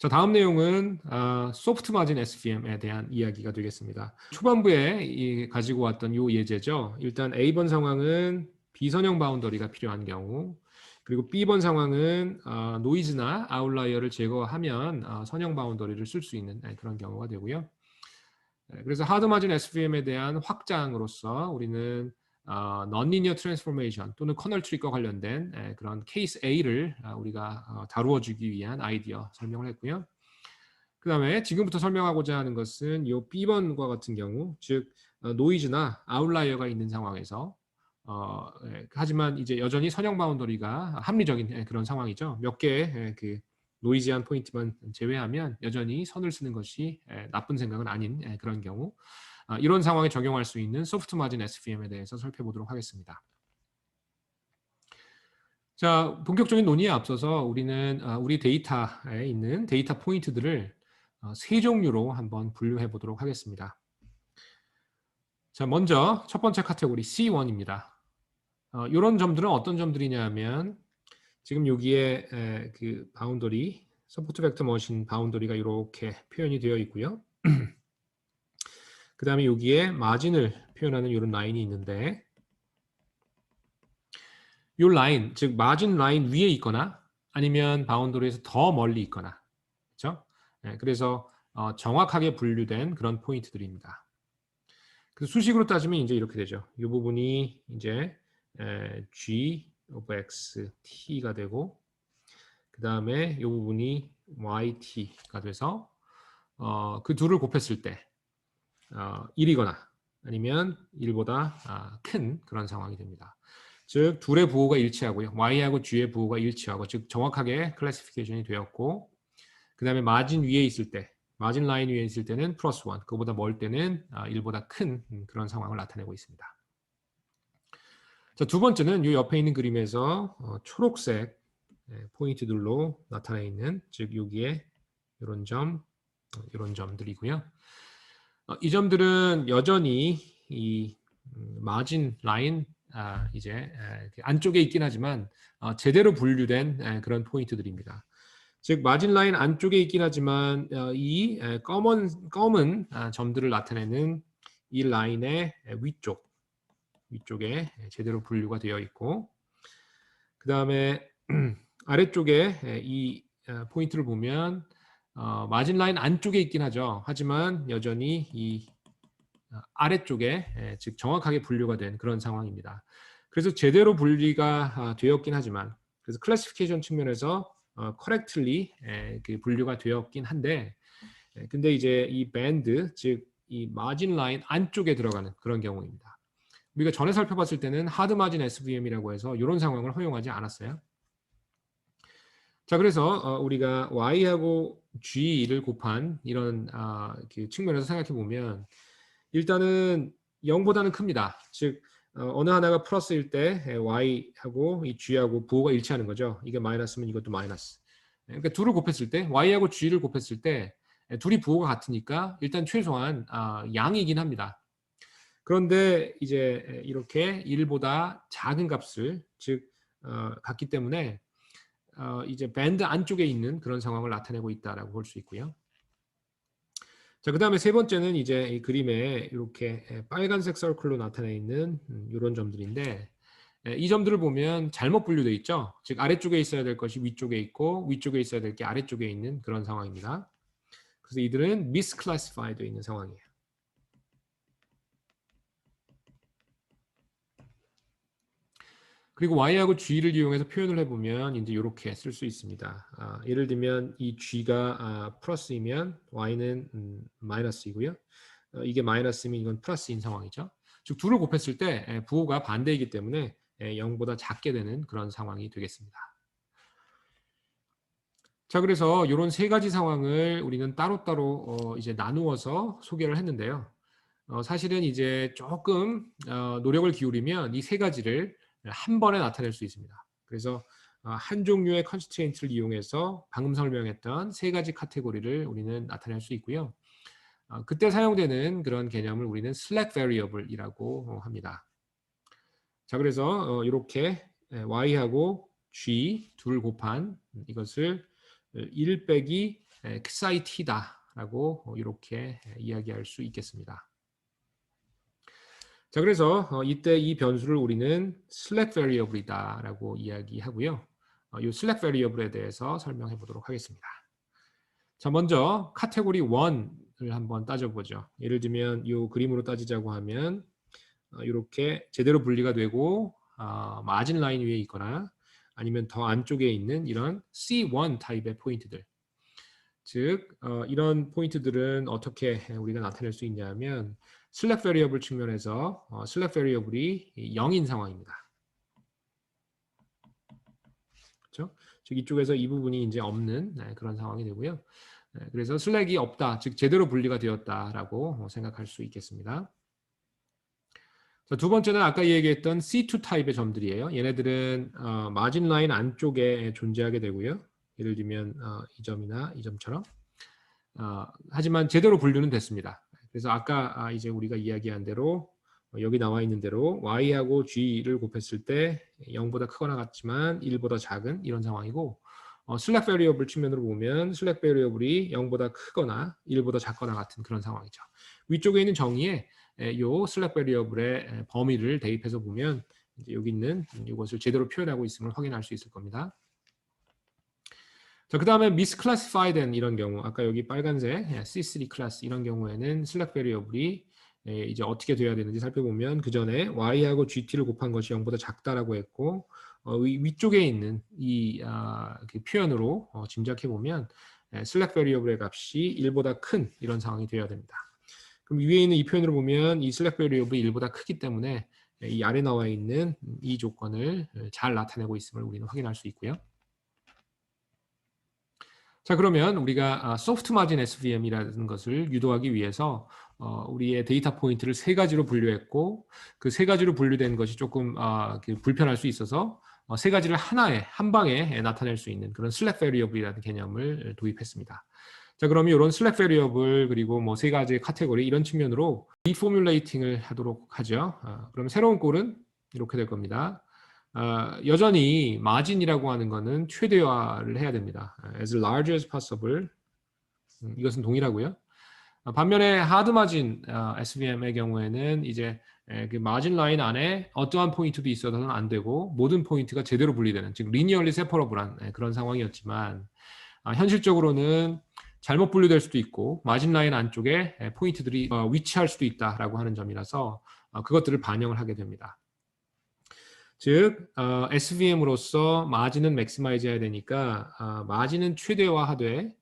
자, 다음 내용은 소프트 마진 SVM에 대한 이야기가 되겠습니다. 초반부에 가지고 왔던 이 예제죠. 일단 A번 상황은 비선형 바운더리가 필요한 경우, 그리고 B번 상황은 노이즈나 아웃라이어를 제거하면 선형 바운더리를 쓸 수 있는 그런 경우가 되고요. 그래서 하드 마진 SVM에 대한 확장으로서 우리는 non-linear transformation 또는 커널 트리과 관련된 그런 케이스 A를 우리가 다루어 주기 위한 아이디어 설명을 했고요. 그 다음에 지금부터 설명하고자 하는 것은 이 B번과 같은 경우, 즉 노이즈나 아웃라이어가 있는 상황에서 하지만 이제 여전히 선형 바운더리가 합리적인 그런 상황이죠. 몇 개의 그 노이즈한 포인트만 제외하면 여전히 선을 쓰는 것이 나쁜 생각은 아닌 그런 경우, 이런 상황에 적용할 수 있는 소프트 마진 SVM에 대해서 살펴보도록 하겠습니다. 자, 본격적인 논의에 앞서서 우리는 우리 데이터에 있는 데이터 포인트들을 세 종류로 한번 분류해 보도록 하겠습니다. 자, 먼저 첫 번째 카테고리 C1입니다. 이런 점들은 어떤 점들이냐면 지금 여기에 그 바운더리, 서포트 벡터 머신 바운더리가 이렇게 표현이 되어 있고요. 그 다음에 여기에 마진을 표현하는 이런 라인이 있는데, 이 라인, 즉 마진 라인 위에 있거나 아니면 바운더리에서 더 멀리 있거나, 그렇죠? 그래서 정확하게 분류된 그런 포인트들입니다. 그래서 수식으로 따지면 이제 이렇게 되죠. 이 부분이 이제 G of X, T가 되고, 그 다음에 이 부분이 YT가 돼서 그 둘을 곱했을 때 1이거나 아니면 1보다 큰 그런 상황이 됩니다. 즉 둘의 부호가 일치하고요. Y하고 G의 부호가 일치하고, 즉 정확하게 클래시피케이션이 되었고, 그 다음에 마진 위에 있을 때, 마진 라인 위에 있을 때는 플러스 1, 그거보다 멀 때는 1보다 큰 그런 상황을 나타내고 있습니다. 자, 두 번째는 이 옆에 있는 그림에서 초록색 포인트들로 나타나 있는, 즉 여기에 이런 점, 이런 점들이고요. 이 점들은 여전히 이 마진 라인 이제 안쪽에 있긴 하지만 제대로 분류된 그런 포인트들입니다. 즉 마진 라인 안쪽에 있긴 하지만 이 검은 점들을 나타내는 이 라인의 위쪽에 제대로 분류가 되어 있고, 그 다음에 아래쪽에 이 포인트를 보면 마진 라인 안쪽에 있긴 하죠. 하지만 여전히 이 아래쪽에 즉 정확하게 분류가 된 그런 상황입니다. 그래서 제대로 분리가 되었긴 하지만, 그래서 클래시피케이션 측면에서 correctly 그 분류가 되었긴 한데, 근데 이제 이 밴드, 즉 이 마진 라인 안쪽에 들어가는 그런 경우입니다. 우리가 전에 살펴봤을 때는 하드 마진 SVM이라고 해서 이런 상황을 허용하지 않았어요. 자, 그래서 우리가 Y하고 G를 곱한 이런 그 측면에서 생각해 보면 일단은 0보다는 큽니다. 즉 어느 하나가 플러스일 때 Y하고 이 G하고 부호가 일치하는 거죠. 이게 마이너스면 이것도 마이너스. 그러니까 둘을 곱했을 때, Y하고 G를 곱했을 때 둘이 부호가 같으니까 일단 최소한 양이긴 합니다. 그런데 이제 이렇게 1보다 작은 값을, 즉 같기 때문에 이제 밴드 안쪽에 있는 그런 상황을 나타내고 있다라고 볼 수 있고요. 자, 그 다음에 세 번째는 이제 이 그림에 이렇게 빨간색 서클로 나타나 있는 이런 점들인데, 이 점들을 보면 잘못 분류되어 있죠. 즉 아래쪽에 있어야 될 것이 위쪽에 있고, 위쪽에 있어야 될 게 아래쪽에 있는 그런 상황입니다. 그래서 이들은 misclassified 되어 있는 상황이에요. 그리고 Y하고 G를 이용해서 표현을 해보면 이제 이렇게 쓸 수 있습니다. 예를 들면 이 G가 플러스이면 Y는 마이너스이고요. 이게 마이너스면 이건 플러스인 상황이죠. 즉 둘을 곱했을 때 부호가 반대이기 때문에 0보다 작게 되는 그런 상황이 되겠습니다. 자, 그래서 이런 세 가지 상황을 우리는 따로따로 이제 나누어서 소개를 했는데요. 사실은 이제 조금 노력을 기울이면 이 세 가지를 한 번에 나타낼 수 있습니다. 그래서 한 종류의 컨스트레인트를 이용해서 방금 설명했던 세 가지 카테고리를 우리는 나타낼 수 있고요. 그때 사용되는 그런 개념을 우리는 slack variable이라고 합니다. 자, 그래서 이렇게 y하고 g 둘 곱한 이것을 1 빼기 excited다라고 이렇게 이야기할 수 있겠습니다. 자, 그래서 이때 이 변수를 우리는 select variable이다라고 이야기하고요. 이 select variable에 대해서 설명해 보도록 하겠습니다. 자, 먼저 카테고리 1을 한번 따져보죠. 예를 들면 이 그림으로 따지자고 하면 이렇게 제대로 분리가 되고 마진 라인 위에 있거나 아니면 더 안쪽에 있는 이런 C1 타입의 포인트들. 즉 이런 포인트들은 어떻게 우리가 나타낼 수 있냐면 select variable 측면에서 select variable이 0인 상황입니다. 그렇죠? 즉 이쪽에서 이 부분이 이제 없는 그런 상황이 되고요. 그래서 슬랙이 없다, 즉 제대로 분리가 되었다라고 생각할 수 있겠습니다. 자, 두 번째는 아까 얘기했던 C2 타입의 점들이에요. 얘네들은 마진 라인 안쪽에 존재하게 되고요. 예를 들면 이 점이나 이 점처럼. 하지만 제대로 분류는 됐습니다. 그래서 아까 이제 우리가 이야기한 대로 여기 나와 있는 대로 y하고 g를 곱했을 때 0보다 크거나 같지만 1보다 작은 이런 상황이고 슬랙 베리어블 측면으로 보면 슬랙 베리어블이 0보다 크거나 1보다 작거나 같은 그런 상황이죠. 위쪽에 있는 정의에 요 슬랙 베리어블의 범위를 대입해서 보면 이제 여기 있는 이것을 제대로 표현하고 있음을 확인할 수 있을 겁니다. 자, 그 다음에 misclassified된 이런 경우, 아까 여기 빨간색 C3 클래스 이런 경우에는 슬랙 베리어블이 이제 어떻게 돼야 되는지 살펴보면 그 전에 y하고 gt를 곱한 것이 0보다 작다라고 했고 위쪽에 있는 이 그 표현으로 짐작해 보면 슬랙 베리어블의 값이 1보다 큰 이런 상황이 되어야 됩니다. 그럼 위에 있는 이 표현으로 보면 이 슬랙 베리어블이 1보다 크기 때문에 이 아래 나와 있는 이 조건을 잘 나타내고 있음을 우리는 확인할 수 있고요. 자, 그러면 우리가 소프트 마진 SVM이라는 것을 유도하기 위해서 우리의 데이터 포인트를 세 가지로 분류했고 그 세 가지로 분류된 것이 조금 불편할 수 있어서 세 가지를 한 방에 나타낼 수 있는 그런 슬랙 베리어블이라는 개념을 도입했습니다. 자, 그러면 이런 슬랙 베리어블 그리고 뭐 세 가지의 카테고리 이런 측면으로 리포뮬레이팅을 하도록 하죠. 그럼 새로운 꼴은 이렇게 될 겁니다. 여전히 마진이라고 하는 것은 최대화를 해야 됩니다. as large as possible. 이것은 동일하고요. 반면에 하드 마진 SVM의 경우에는 이제 그 마진 라인 안에 어떠한 포인트도 있어서는 안 되고 모든 포인트가 제대로 분리되는, 즉 리니얼리 세퍼러블한 그런 상황이었지만 현실적으로는 잘못 분류될 수도 있고 마진 라인 안쪽에 포인트들이 위치할 수도 있다라고 하는 점이라서 그것들을 반영을 하게 됩니다. 즉 SVM으로서 마진은 맥시마이즈 해야 되니까 마진은 최대화하되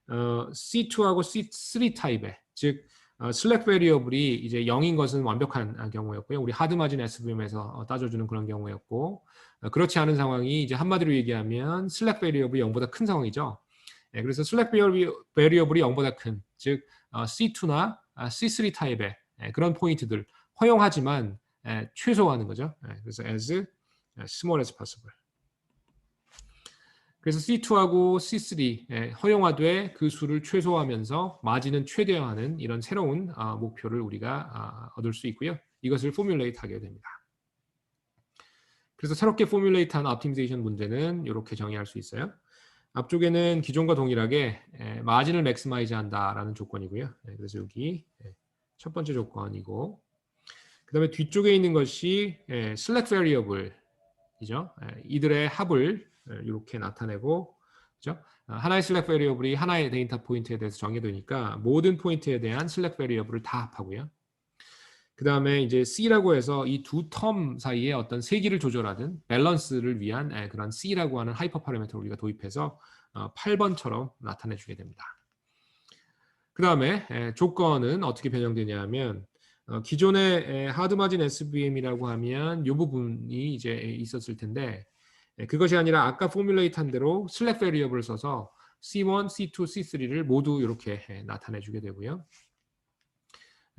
C2하고 C3 타입의, 즉 슬랙 베리어블이 이제 0인 것은 완벽한 경우였고요. 우리 하드 마진 SVM에서 따져주는 그런 경우였고 그렇지 않은 상황이 이제 한마디로 얘기하면 슬랙 베리어블이 0보다 큰 상황이죠. 그래서 슬랙 베리어블이 0보다 큰, 즉 C2나 C3 타입의 그런 포인트들 허용하지만 최소화하는 거죠. 그래서 as small as possible. 그래서 C2하고 C3 허용화돼 그 수를 최소화하면서 마진은 최대화하는 이런 새로운 목표를 우리가 얻을 수 있고요. 이것을 포뮬레이트 하게 됩니다. 그래서 새롭게 포뮬레이트한 옵티미제이션 문제는 이렇게 정의할 수 있어요. 앞쪽에는 기존과 동일하게 마진을 맥시마이즈 한다라는 조건이고요. 그래서 여기 첫 번째 조건이고 그 다음에 뒤쪽에 있는 것이 슬랙 베리어블이죠. 이들의 합을 이렇게 나타내고, 그렇죠? 하나의 슬랙 베리어블이 하나의 데이터 포인트에 대해서 정의되니까 모든 포인트에 대한 슬랙 베리어블을 다 합하고요. 그 다음에 이제 C라고 해서 이 두 텀 사이에 어떤 세기를 조절하는 밸런스를 위한 그런 C라고 하는 하이퍼 파라미터를 우리가 도입해서 8번처럼 나타내주게 됩니다. 그 다음에 조건은 어떻게 변형되냐 하면 기존의 하드 마진 SVM이라고 하면 이 부분이 이제 있었을 텐데 그것이 아니라 아까 포뮬레이트한 대로 슬랙 베리어블을 써서 C1, C2, C3를 모두 이렇게 나타내 주게 되고요.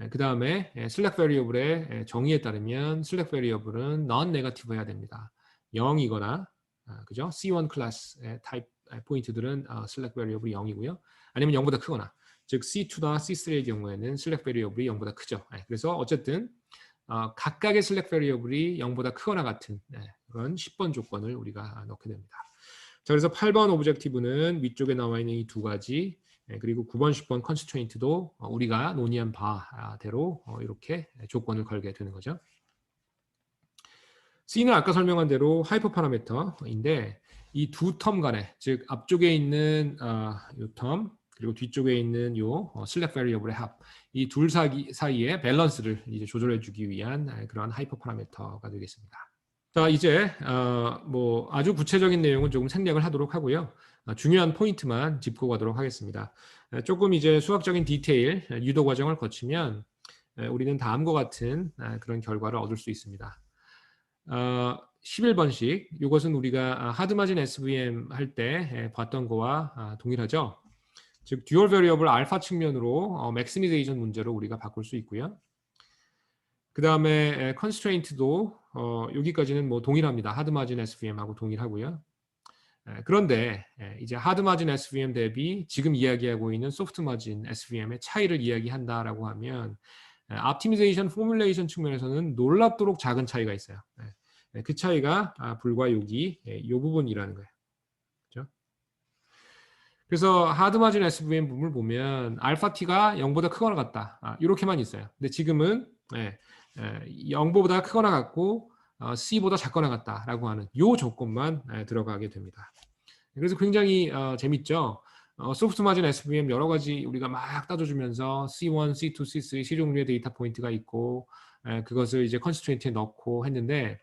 그 다음에 슬랙 베리어블의 정의에 따르면 슬랙 베리어블은 non-negative 해야 됩니다. 0이거나 그죠? C1 클래스의 타입 포인트들은 슬랙 베리어블이 0이고요. 아니면 0보다 크거나, 즉 C2나 C3의 경우에는 슬랙 베리어블이 0보다 크죠. 그래서 어쨌든 각각의 슬랙 베리어블이 0보다 크거나 같은 그런 10번 조건을 우리가 넣게 됩니다. 자, 그래서 8번 오브젝티브는 위쪽에 나와 있는 이 두 가지, 그리고 9번, 10번 컨스트레인트도 우리가 논의한 바대로 이렇게 조건을 걸게 되는 거죠. C는 아까 설명한 대로 하이퍼 파라미터인데 이 두 텀 간에, 즉 앞쪽에 있는 이 텀 그리고 뒤쪽에 있는 요 슬랙 베리어블의 합, 이 둘 사이의 밸런스를 이제 조절해주기 위한 그런 하이퍼 파라미터가 되겠습니다. 자, 이제 뭐 아주 구체적인 내용은 조금 생략을 하도록 하고요. 중요한 포인트만 짚고 가도록 하겠습니다. 조금 이제 수학적인 디테일 유도 과정을 거치면 우리는 다음과 같은 그런 결과를 얻을 수 있습니다. 11번식, 이것은 우리가 하드마진 SVM 할 때 봤던 거와 동일하죠. 즉 듀얼 베리어블 알파 측면으로 맥시미제이션 문제로 우리가 바꿀 수 있고요. 그 다음에 컨스트레인트도 여기까지는 뭐 동일합니다. 하드마진 SVM하고 동일하고요. 그런데 이제 하드마진 SVM 대비 지금 이야기하고 있는 소프트마진 SVM의 차이를 이야기한다라고 하면 옵티미제이션 포뮬레이션 측면에서는 놀랍도록 작은 차이가 있어요. 그 차이가 불과 여기 이 부분이라는 거예요. 그렇죠? 그래서 하드마진 SVM 부분을 보면 알파 t가 0보다 크거나 같다. 이렇게만 있어요. 근데 지금은 0보다 크거나 같고 C보다 작거나 같다라고 하는 이 조건만 들어가게 됩니다. 그래서 굉장히 재밌죠. 소프트 마진 SVM 여러 가지 우리가 막 따져주면서 C1, C2, C3 세 종류의 데이터 포인트가 있고 그것을 이제 컨스트레인트에 넣고 했는데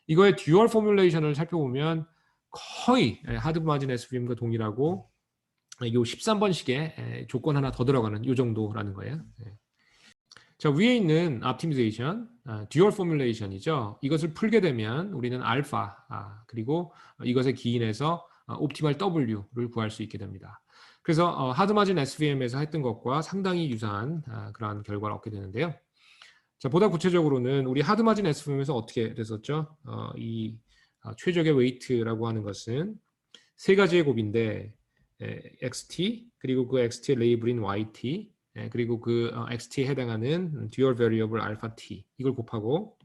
이거의 듀얼 포뮬레이션을 살펴보면 거의 하드 마진 SVM과 동일하고 이 13번식의 조건 하나 더 들어가는 이 정도라는 거예요. 자, 위에 있는 옵티미제이션, 듀얼 포뮬레이션이죠. 이것을 풀게 되면 우리는 알파 그리고 이것의 기인해서 옵티멀 W를 구할 수 있게 됩니다. 그래서 하드마진 SVM에서 했던 것과 상당히 유사한 그러한 결과를 얻게 되는데요. 자, 보다 구체적으로는 우리 하드마진 SVM에서 어떻게 됐었죠? 이 최적의 웨이트라고 하는 것은 세 가지의 곱인데 XT 그리고 그 XT의 레이블인 YT 그리고 그 XT에 해당하는 듀얼 베리어블 알파 T 이걸 곱하고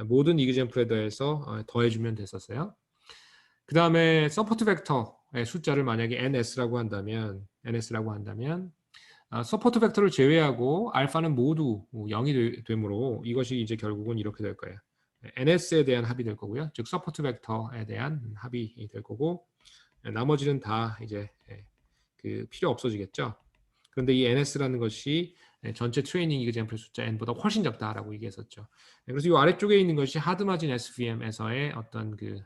모든 이그젠플에 더해서 더해주면 됐었어요. 그 다음에 서포트 벡터의 숫자를 만약에 NS라고 한다면 서포트 벡터를 제외하고 알파는 모두 0이 되므로 이것이 이제 결국은 이렇게 될 거예요. NS에 대한 합이 될 거고요. 즉 서포트 벡터에 대한 합이 될 거고 나머지는 다 이제 그 필요 없어지겠죠. 그런데 이 NS라는 것이 전체 트레이닝 이그젠플 숫자 n보다 훨씬 작다라고 얘기했었죠. 그래서 이 아래쪽에 있는 것이 하드마진 SVM에서의 어떤 그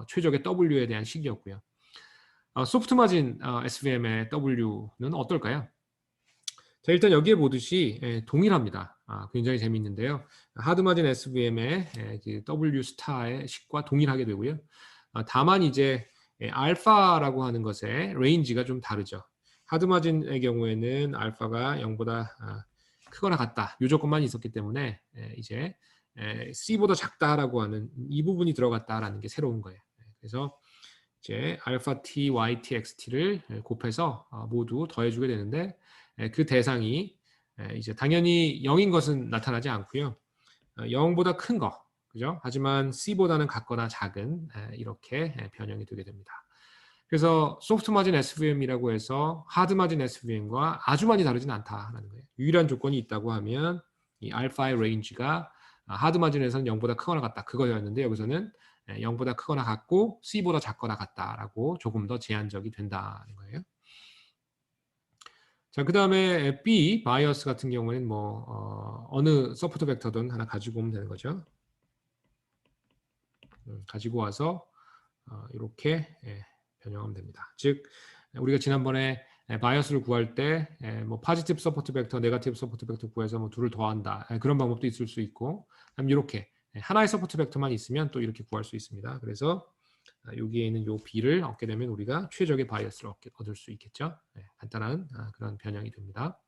최적의 W에 대한 식이었고요. 소프트마진 SVM의 W는 어떨까요? 자, 일단 여기에 보듯이 동일합니다. 굉장히 재미있는데요. 하드마진 SVM의 그 W 스타의 식과 동일하게 되고요. 다만 이제 알파라고 하는 것의 레인지가 좀 다르죠. 하드마진의 경우에는 알파가 0보다 크거나 같다. 이 조건만 있었기 때문에 이제 C보다 작다라고 하는 이 부분이 들어갔다라는 게 새로운 거예요. 그래서 이제 알파 t, yt, xt를 곱해서 모두 더해주게 되는데 그 대상이 이제 당연히 0인 것은 나타나지 않고요. 0보다 큰 거, 그죠? 하지만 C보다는 같거나 작은 이렇게 변형이 되게 됩니다. 그래서 소프트 마진 SVM이라고 해서 하드 마진 SVM과 아주 많이 다르진 않다라는 거예요. 유일한 조건이 있다고 하면 이 알파의 레인지가 하드 마진에서는 0보다 크거나 같다 그거였는데 여기서는 0보다 크거나 같고 C보다 작거나 같다라고 조금 더 제한적이 된다는 거예요. 자, 그 다음에 B 바이어스 같은 경우에는 뭐 어느 서포트 벡터든 하나 가지고 오면 되는 거죠. 가지고 와서 이렇게 변형하면 됩니다. 즉 우리가 지난번에 바이어스를 구할 때 뭐 포지티브 서포트 벡터, 네거티브 서포트 벡터 구해서 뭐 둘을 더한다 그런 방법도 있을 수 있고 이렇게 하나의 서포트 벡터만 있으면 또 이렇게 구할 수 있습니다. 그래서 여기에 있는 요 B를 얻게 되면 우리가 최적의 바이어스를 얻을 수 있겠죠. 간단한 그런 변형이 됩니다.